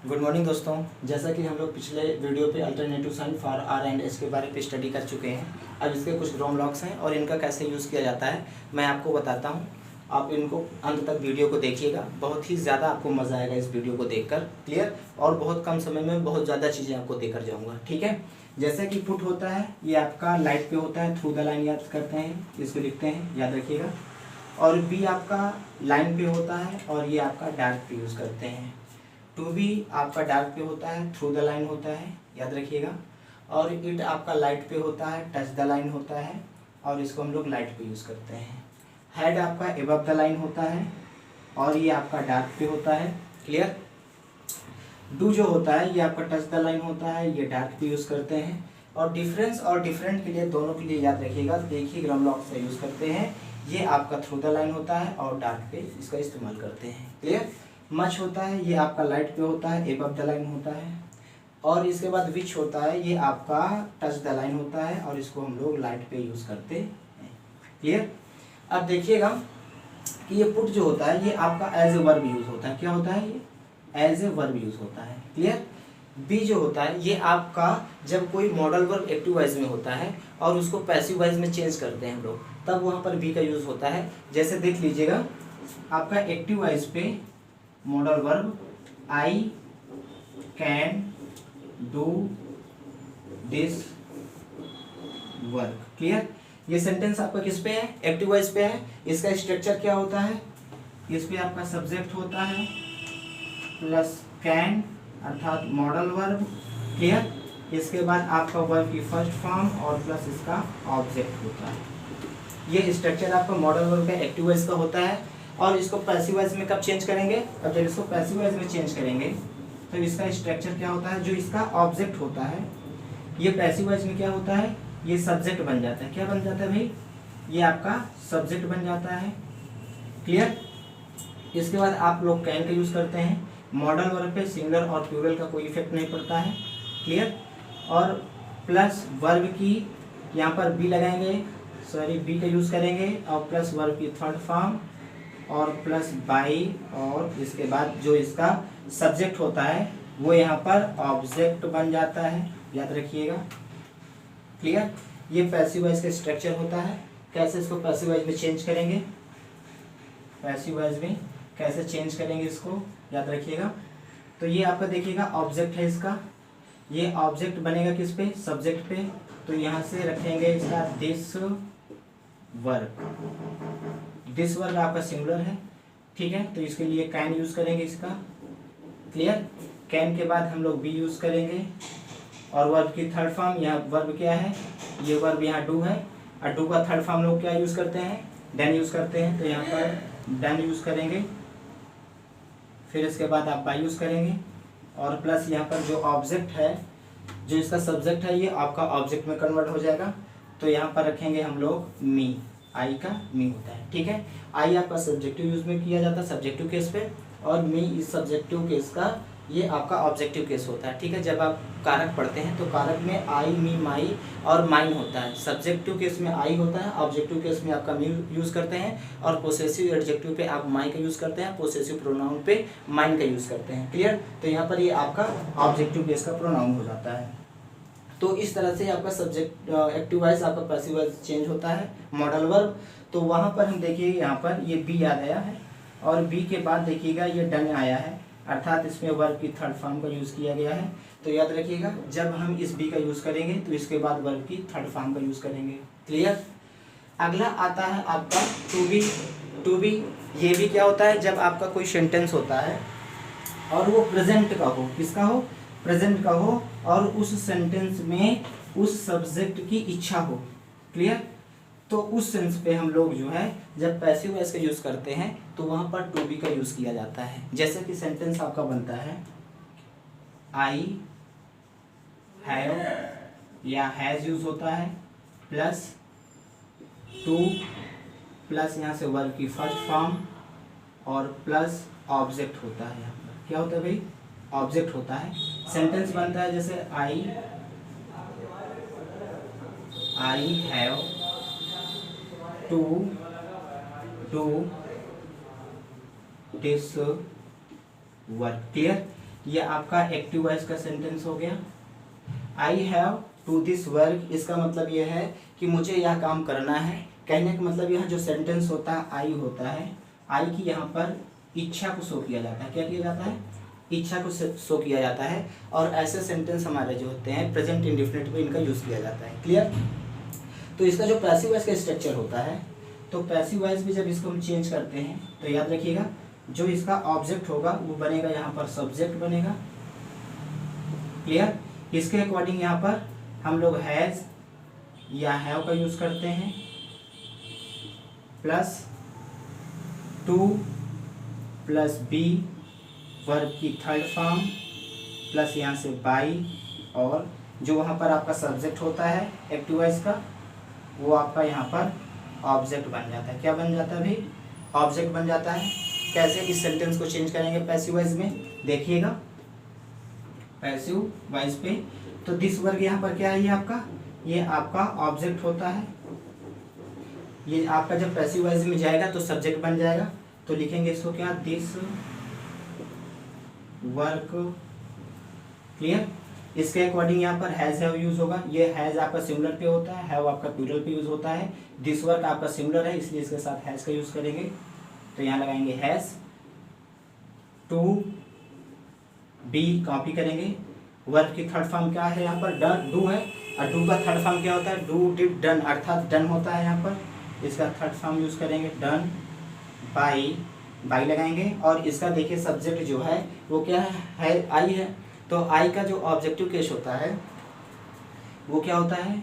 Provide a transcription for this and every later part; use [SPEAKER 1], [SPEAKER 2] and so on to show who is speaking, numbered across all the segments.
[SPEAKER 1] Good morning दोस्तों। जैसा कि हम लोग पिछले वीडियो पे alternative sign for R and S के बारे में स्टडी कर चुके हैं। अब इसके कुछ ग्राम ब्लॉक्स हैं और इनका कैसे यूज़ किया जाता है मैं आपको बताता हूं। आप इनको अंत तक वीडियो को देखिएगा, बहुत ही ज़्यादा आपको मज़ा आएगा इस वीडियो को देखकर। क्लियर? और बहुत कम समय में बहुत ज़्यादा चीज़ें आपको देकर जाऊँगा। ठीक है? जैसे कि पुट होता है, ये आपका लाइट पे होता है, थ्रू द लाइन याद करते हैं, इसको लिखते हैं, याद रखिएगा। और बी आपका लाइन पे होता है और ये आपका डार्क पे यूज़ करते हैं। टू बी आपका डार्क पे होता है, थ्रू द लाइन होता है, याद रखिएगा। और इट आपका लाइट पे होता है, टच द लाइन होता है और इसको हम लोग लाइट पे यूज़ करते हैं। हेड आपका एबव द लाइन होता है और ये आपका डार्क पे होता है। क्लियर? डू जो होता है ये आपका टच द लाइन होता है, ये डार्क पे यूज़ करते हैं। और डिफरेंस और डिफरेंट के लिए दोनों के लिए याद रखिएगा, देखिए ग्राम ब्लॉक से यूज़ करते हैं। ये आपका थ्रू द लाइन होता है और डार्क पे इसका इस्तेमाल करते हैं। क्लियर? मच होता है, ये आपका लाइट पे होता है, एबव द लाइन होता है। और इसके बाद विच होता है, ये आपका टच द लाइन होता है और इसको हम लोग लाइट पे यूज़ करते हैं। क्लियर? अब देखिएगा कि ये पुट जो होता है ये आपका एज ए वर्ब यूज़ होता है। क्या होता है? ये एज ए वर्ब यूज़ होता है। क्लियर? बी जो होता है ये आपका जब कोई मॉडल वर्ब एक्टिव वाइज में होता है और उसको पैसिव वाइज में चेंज करते हैं हम लोग, तब वहाँ पर बी का यूज़ होता है। जैसे देख लीजिएगा, आपका एक्टिव वाइज पे modal verb I can do this work. Clear? ये सेंटेंस आपका किस पे है? एक्टिव वॉइस पे है। इसका स्ट्रक्चर क्या होता है? इस पे आपका सब्जेक्ट होता है प्लस कैन अर्थात मॉडल वर्ब। क्लियर? इसके बाद आपका वर्ब की फर्स्ट फॉर्म और प्लस इसका ऑब्जेक्ट होता है। ये स्ट्रक्चर आपका मॉडल वर्ब का एक्टिव वॉइस का होता है। और इसको पैसिव वॉइस में कब चेंज करेंगे? अब जब इसको पैसिव वॉइस में चेंज करेंगे तो इसका स्ट्रक्चर क्या होता है? जो इसका ऑब्जेक्ट होता है, ये पैसिव वॉइस में क्या होता है? ये सब्जेक्ट बन जाता है। क्या बन जाता है भाई? ये आपका सब्जेक्ट बन जाता है। क्लियर? इसके बाद आप लोग कैन का यूज़ करते हैं। मॉडल वर्ब पे सिंगुलर और प्लूरल का कोई इफेक्ट नहीं पड़ता है। क्लियर? और प्लस वर्ब की यहाँ पर बी लगाएंगे, सॉरी बी का यूज़ करेंगे और प्लस वर्ब की थर्ड फॉर्म और प्लस बाई और इसके बाद जो इसका सब्जेक्ट होता है वो यहाँ पर ऑब्जेक्ट बन जाता है। याद रखिएगा। क्लियर? ये पैसिव वॉइस का स्ट्रक्चर होता है। कैसे इसको पैसिव वॉइस में चेंज करेंगे? पैसिव वॉइस में कैसे चेंज करेंगे इसको याद रखिएगा। तो ये आपका देखिएगा ऑब्जेक्ट है इसका, ये ऑब्जेक्ट बनेगा किस पे? सब्जेक्ट पे। तो यहाँ से रखेंगे इसका दिस वर्क। दिस वर्क आपका सिंगुलर है। ठीक है? तो इसके लिए कैन यूज़ करेंगे इसका। क्लियर? कैन के बाद हम लोग बी यूज़ करेंगे और वर्ब की थर्ड फॉर्म, यहाँ वर्ब क्या है? ये वर्ब यहाँ डू है और डू का थर्ड फॉर्म लोग क्या यूज़ करते हैं? डन यूज़ करते हैं। तो यहाँ पर डन यूज़ करेंगे। फिर इसके बाद आप बाई यूज़ करेंगे और प्लस यहाँ पर जो ऑब्जेक्ट है, जो इसका सब्जेक्ट है, ये आपका ऑब्जेक्ट में कन्वर्ट हो जाएगा। तो यहाँ पर रखेंगे हम लोग मी, आई का मी होता है। ठीक है? आई आपका सब्जेक्टिव यूज में किया जाता है सब्जेक्टिव केस पे, और मी इस सब्जेक्टिव केस का ये आपका ऑब्जेक्टिव केस होता है। ठीक है? जब आप कारक पढ़ते हैं तो कारक में आई, मी, माई और माइन होता है। सब्जेक्टिव केस में आई होता है, ऑब्जेक्टिव केस में आपका मी यूज़ करते हैं और पोसेसिव एडजेक्टिव पे आप माई का यूज़ करते हैं, पोसेसिव प्रोनाउन पे माइन का यूज़ करते हैं। क्लियर? तो यहाँ पर ये आपका ऑब्जेक्टिव केस का प्रोनाउन हो जाता है। तो इस तरह से आपका सब्जेक्ट एक्टिव वाइज आपका पैसिव वाइज चेंज होता है मॉडल वर्ब। तो वहाँ पर हम देखिए यहाँ पर ये बी याद आया है और बी के बाद देखिएगा ये डन आया है, अर्थात इसमें वर्ब की थर्ड फॉर्म का यूज़ किया गया है। तो याद रखिएगा, जब हम इस बी का यूज़ करेंगे तो इसके बाद वर्ब की थर्ड फॉर्म का यूज़ करेंगे। क्लियर? अगला आता है आपका टू बी। टू बी ये भी क्या होता है? जब आपका कोई सेंटेंस होता है और वो प्रेजेंट का हो, किसका हो? प्रेजेंट का हो, और उस सेंटेंस में उस सब्जेक्ट की इच्छा हो। क्लियर? तो उस सेंस पे हम लोग जो है जब पैसिव वॉइस का यूज़ करते हैं तो वहाँ पर टू बी का यूज़ किया जाता है। जैसे कि सेंटेंस आपका बनता है आई हैव या हैज़ यूज़ होता है प्लस टू प्लस यहाँ से वर्ब की फर्स्ट फॉर्म और प्लस ऑब्जेक्ट होता है। यहाँ पर क्या होता है भाई? ऑब्जेक्ट होता है। सेंटेंस बनता है जैसे I have to do this work. Clear? ये आपका एक्टिव वॉइस का सेंटेंस हो गया। I have to this work, इसका मतलब यह है कि मुझे यह काम करना है। कहने का मतलब यह जो सेंटेंस होता है आई होता है, आई की यहाँ पर इच्छा को शो किया जाता है। क्या किया जाता है? इच्छा को शो किया जाता है। और ऐसे सेंटेंस हमारे जो होते हैं प्रेजेंट इंडेफिनिट में इनका यूज़ किया जाता है। क्लियर? तो इसका जो पैसिव वॉइस का स्ट्रक्चर होता है, तो पैसिव वॉइस भी जब इसको हम चेंज करते हैं तो याद रखिएगा जो इसका ऑब्जेक्ट होगा वो बनेगा यहाँ पर सब्जेक्ट बनेगा। क्लियर? इसके अकॉर्डिंग यहाँ पर हम लोग हैज़ या हैव का यूज़ करते हैं, plus to plus be verb की थर्ड फॉर्म, प्लस यहाँ से बाई, और जो वहाँ पर आपका सब्जेक्ट होता है एक्टिव वॉइस का वो आपका यहाँ पर ऑब्जेक्ट बन जाता है। क्या बन जाता है भाई? ऑब्जेक्ट बन जाता है। कैसे इस सेंटेंस को चेंज करेंगे पैसिव वॉइस में? देखिएगा पैसिव वॉइस पे तो दिस वर्ग यहाँ पर क्या है? ये आपका ऑब्जेक्ट होता है। ये आपका जब पैसिव वॉइस में जाएगा तो सब्जेक्ट बन जाएगा। तो लिखेंगे इसको क्या? This work. क्लियर? इसके अकॉर्डिंग यहाँ पर हैज हैव यूज होगा। ये हैज आपका सिंगुलर पे होता है, हैव आपका प्लूरल पे यूज होता है। दिस वर्क आपका सिंगुलर है इसलिए इसके साथ हैज का यूज करेंगे। तो यहाँ लगाएंगे हैज। टू बी कॉपी करेंगे। वर्ब की थर्ड फॉर्म क्या है? यहाँ पर डन, डू है, और डू का थर्ड फॉर्म क्या होता है? डू डिड डन, अर्थात डन होता है। यहाँ पर इसका थर्ड फॉर्म यूज करेंगे डन। बाई, बाई लगाएंगे। और इसका देखिए सब्जेक्ट जो है वो क्या है? आई है। तो आई का जो ऑब्जेक्टिव केस होता है वो क्या होता है?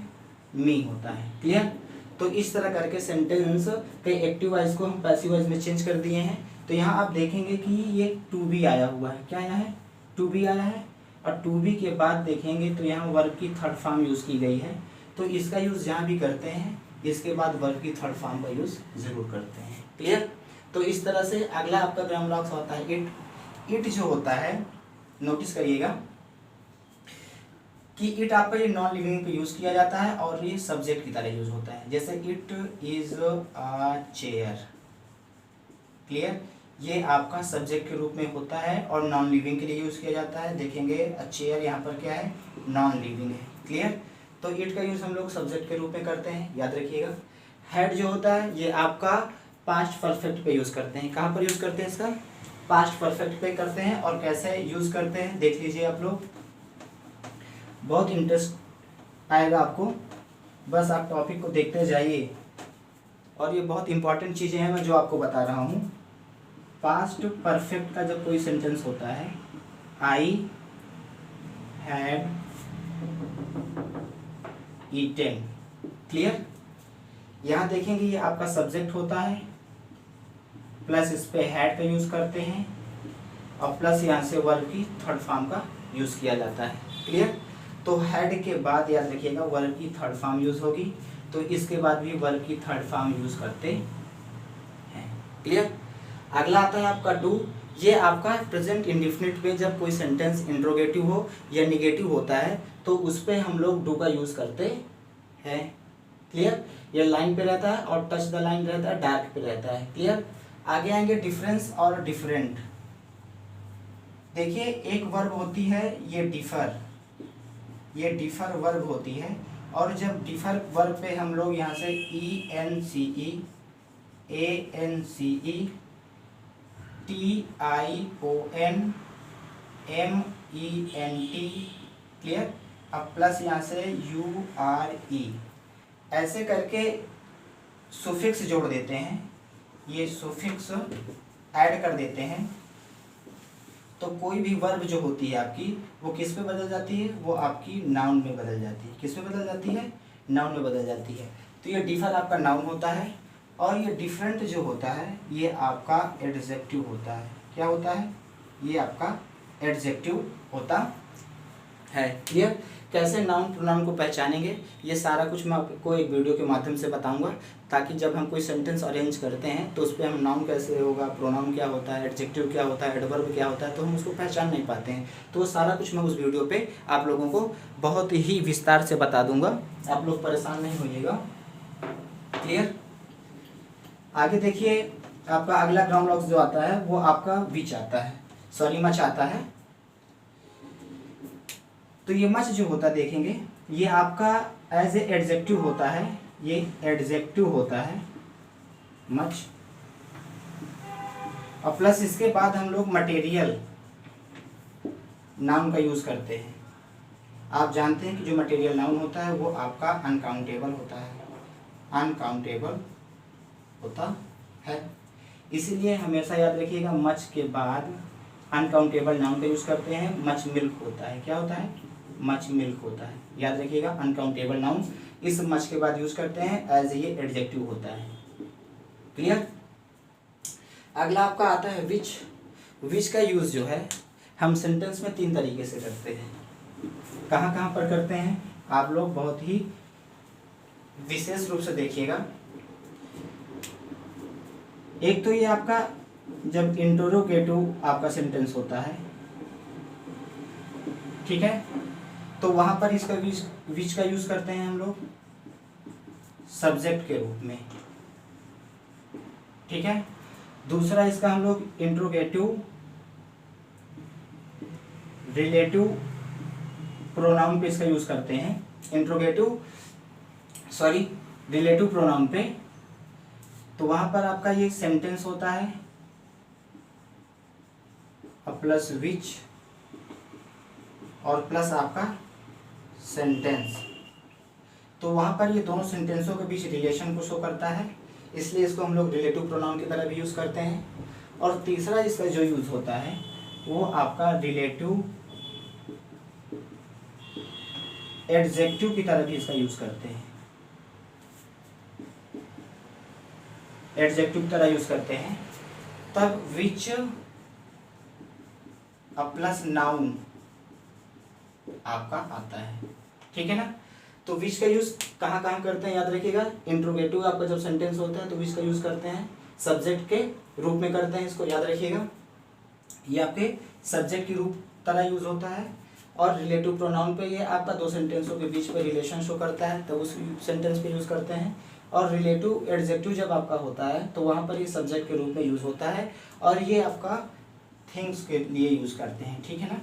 [SPEAKER 1] मी होता है। क्लियर? तो इस तरह करके सेंटेंस के एक्टिव वॉइस को हम पैसिव वॉइस में चेंज कर दिए हैं। तो यहाँ आप देखेंगे कि ये टू बी आया हुआ है। क्या आया है? टू बी आया है। और टू बी के बाद देखेंगे तो यहाँ वर्ब की थर्ड फॉर्म यूज़ की गई है। तो इसका यूज़ जहाँ भी करते हैं इसके बाद वर्ब की थर्ड फॉर्म का यूज़ ज़रूर करते हैं। क्लियर? तो इस तरह से अगला आपका ग्रामर ब्लॉक्स होता है इट। इट जो होता है नोटिस करिएगा कि इट आपका ये नॉन लिविंग पे यूज़ किया जाता है और ये सब्जेक्ट की तरह यूज़ होता है। जैसे it is a chair. Clear? ये आपका सब्जेक्ट के रूप में होता है और नॉन लिविंग के लिए यूज़ किया जाता है। देखेंगे अ चेयर यहाँ पर क्या है? नॉन लिविंग है। क्लियर? तो इट का यूज़ हम लोग सब्जेक्ट के रूप में करते हैं, याद रखिएगा। हेड जो होता है ये आपका पास्ट परफेक्ट पे यूज़ करते हैं। कहाँ पर यूज़ करते हैं इसका? पास्ट परफेक्ट पे करते हैं। और कैसे यूज़ करते हैं देख लीजिए आप लोग, बहुत इंटरेस्ट आएगा आपको। बस आप टॉपिक को देखते जाइए और ये बहुत इंपॉर्टेंट चीज़ें हैं मैं जो आपको बता रहा हूँ। पास्ट परफेक्ट का जब कोई सेंटेंस होता है, आई हैड ईटेन। क्लियर? यहाँ देखेंगे ये आपका सब्जेक्ट होता है, प्लस इस पे हैड का यूज़ करते हैं और प्लस यहाँ से वर्ब की थर्ड फॉर्म का यूज़ किया जाता है। क्लियर? तो हैड के बाद याद रखिएगा वर्ब की थर्ड फॉर्म यूज़ होगी। तो इसके बाद भी वर्ब की थर्ड फॉर्म यूज़ करते हैं। क्लियर? अगला आता है आपका डू। ये आपका प्रेजेंट इंडेफिनिट पे जब कोई सेंटेंस इंट्रोगेटिव हो या निगेटिव होता है तो उस पर हम लोग डू का यूज़ करते हैं। क्लियर? ये लाइन पे रहता है और टच द लाइन रहता है, डार्क पे रहता है। क्लियर? आगे आएंगे डिफरेंस और डिफरेंट। देखिए एक वर्ब होती है ये डिफर, ये डिफर वर्ब होती है। और जब डिफर वर्ब पे हम लोग यहाँ से ENCE, ANCE, TION, MENT, clear? अब प्लस यहाँ से URE, ऐसे करके सुफिक्स जोड़ देते हैं। ये सुफिक्स ऐड कर देते हैं तो कोई भी वर्ब जो होती है आपकी वो किस पे बदल जाती है? वो आपकी नाउन में बदल जाती है। किस पे बदल जाती है? नाउन में बदल जाती है। तो ये डिफर आपका नाउन होता है और ये डिफरेंट जो होता है ये आपका एडजेक्टिव होता है। क्या होता है? ये आपका एडजेक्टिव होता है। क्लियर? कैसे नाउन प्रोनाउन को पहचानेंगे ये सारा कुछ मैं आपको एक वीडियो के माध्यम से बताऊंगा, ताकि जब हम कोई सेंटेंस अरेंज करते हैं तो उस पर हम नाउन कैसे होगा, प्रोनाउन क्या होता है, एडजेक्टिव क्या होता है, एडवर्ब क्या होता है, तो हम उसको पहचान नहीं पाते हैं। तो वो सारा कुछ मैं उस वीडियो पे आप लोगों को बहुत ही विस्तार से बता दूंगा, आप लोग परेशान नहीं होइएगा। क्लियर? आगे देखिए आपका अगला ग्रामर ब्लॉक्स जो आता है वो आपका विच आता है, सॉरी मच आता है। तो ये मच जो होता है देखेंगे, ये आपका एज ए एडजेक्टिव होता है, ये एडजेक्टिव होता है मच, और प्लस इसके बाद हम लोग मटेरियल नाउन का यूज़ करते हैं। आप जानते हैं कि जो मटेरियल नाउन होता है वो आपका अनकाउंटेबल होता है, अनकाउंटेबल होता है। इसीलिए हमेशा याद रखिएगा मच के बाद अनकाउंटेबल नाउन का यूज़ करते हैं। मच मिल्क होता है, क्या होता है? मच मिल्क होता है, याद रखिएगा। अनकाउंटेबल नाउन इस मच के बाद यूज़ करते हैं एज ये एडजेक्टिव होता है। क्लियर? अगला आपका आता है विच। विच का यूज़ जो है हम सेंटेंस में 3 तरीके से करते हैं। कहाँ कहाँ पर करते हैं आप लोग बहुत ही विशेष रूप से देखिएगा। एक तो ये आपका जब इंटरोगेटिव आपका सेंटेंस होता है, ठीक है, तो वहां पर इसका विच का यूज करते हैं हम लोग सब्जेक्ट के रूप में, ठीक है। दूसरा इसका हम लोग इंट्रोगेटिव रिलेटिव प्रोनाउन पे इसका यूज करते हैं, रिलेटिव प्रोनाउन पे। तो वहां पर आपका ये सेंटेंस होता है प्लस विच और प्लस आपका सेंटेंस, तो वहां पर ये दोनों सेंटेंसों के बीच रिलेशन को शो करता है, इसलिए इसको हम लोग रिलेटिव प्रोनाउन की तरह भी यूज करते हैं। और तीसरा इसका जो यूज होता है वो आपका रिलेटिव एडजेक्टिव की तरह भी इसका यूज करते हैं, एडजेक्टिव की तरह यूज करते हैं। तब विच प्लस नाउन आपका आता है, ठीक है ना। तो विच का यूज कहाँ कहाँ करते हैं याद रखिएगा। इंट्रोगेटिव आपका जब सेंटेंस होता है तो विच का यूज करते हैं सब्जेक्ट के रूप में करते हैं, इसको याद रखिएगा। ये आपके सब्जेक्ट के रूप तरह यूज होता है। और रिलेटिव प्रोनाउन पे ये आपका 2 सेंटेंसों के बीच पे रिलेशन शो करता है, तो उस सेंटेंस पे यूज करते हैं। और रिलेटिव एडजेक्टिव जब आपका होता है तो वहाँ पर ये सब्जेक्ट के रूप में यूज होता है, और ये आपका थिंग्स के लिए यूज करते हैं, ठीक है ना।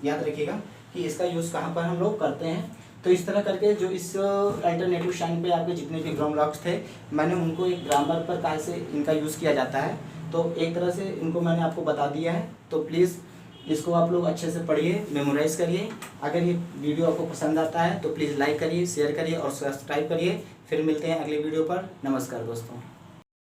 [SPEAKER 1] याद रखिएगा कि इसका यूज कहाँ पर हम लोग करते हैं। तो इस तरह करके जो इस अल्टरनेटिव साइन पे आपके जितने भी ग्रामर ब्लॉक्स थे, मैंने उनको एक ग्रामर पर कहाँ से इनका यूज़ किया जाता है, तो एक तरह से इनको मैंने आपको बता दिया है। तो प्लीज़ इसको आप लोग अच्छे से पढ़िए, मेमोराइज़ करिए। अगर ये वीडियो आपको पसंद आता है तो प्लीज़ लाइक करिए, शेयर करिए और सब्सक्राइब करिए। फिर मिलते हैं अगले वीडियो पर। नमस्कार दोस्तों।